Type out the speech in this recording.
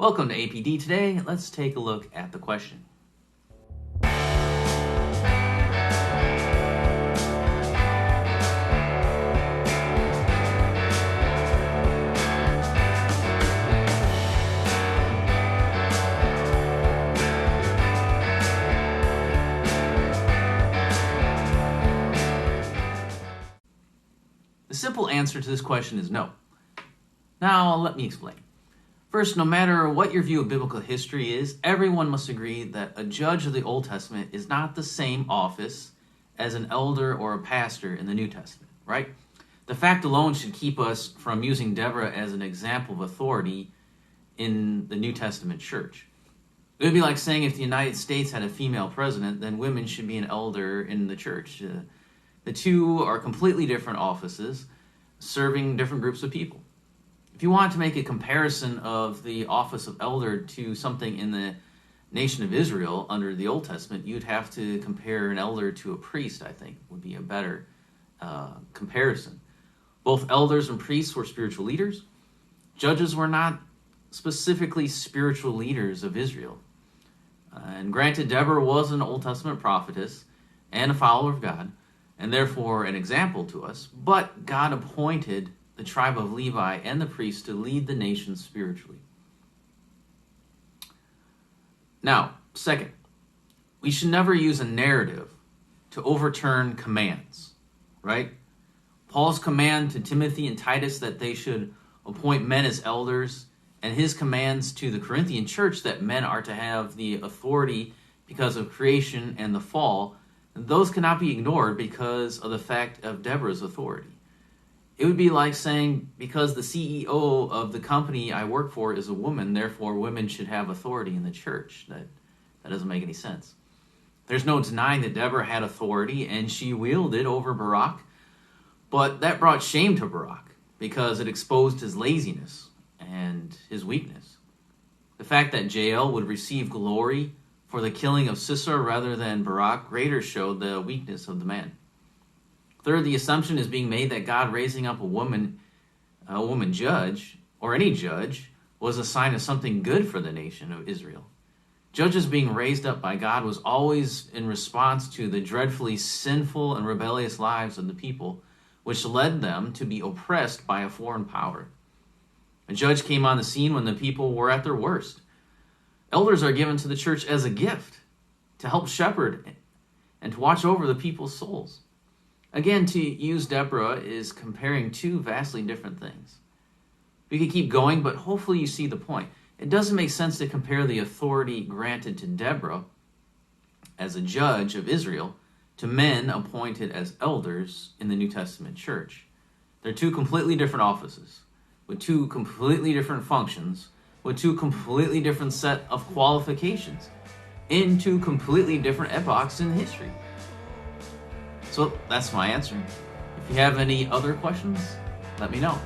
Welcome to APD Today. Let's take a look at the question. The simple answer to this question is no. Now, let me explain. First, no matter what your view of biblical history is, everyone must agree that a judge of the Old Testament is not the same office as an elder or a pastor in the New Testament, right? The fact alone should keep us from using Deborah as an example of authority in the New Testament church. It would be like saying if the United States had a female president, then women should be an elder in the church. The two are completely different offices, serving different groups of people. If you want to make a comparison of the office of elder to something in the nation of Israel under the Old Testament, you'd have to compare an elder to a priest, I think, would be a better comparison. Both elders and priests were spiritual leaders. Judges were not specifically spiritual leaders of Israel. And granted, Deborah was an Old Testament prophetess and a follower of God, and therefore an example to us, but God appointed the tribe of Levi and the priests to lead the nation spiritually. Now, second, we should never use a narrative to overturn commands, right? Paul's command to Timothy and Titus that they should appoint men as elders, and his commands to the Corinthian church that men are to have the authority because of creation and the fall, those cannot be ignored because of the fact of Deborah's authority. It would be like saying, because the CEO of the company I work for is a woman, therefore women should have authority in the church. That doesn't make any sense. There's no denying that Deborah had authority, and she wielded over Barak, but that brought shame to Barak because it exposed his laziness and his weakness. The fact that Jael would receive glory for the killing of Sisera rather than Barak greater showed the weakness of the man. Third, the assumption is being made that God raising up a woman judge, or any judge, was a sign of something good for the nation of Israel. Judges being raised up by God was always in response to the dreadfully sinful and rebellious lives of the people, which led them to be oppressed by a foreign power. A judge came on the scene when the people were at their worst. Elders are given to the church as a gift to help shepherd and to watch over the people's souls. Again, to use Deborah is comparing two vastly different things. We could keep going, but hopefully you see the point. It doesn't make sense to compare the authority granted to Deborah as a judge of Israel to men appointed as elders in the New Testament church. They're two completely different offices, with two completely different functions, with two completely different set of qualifications, in two completely different epochs in history. So that's my answer. If you have any other questions, let me know.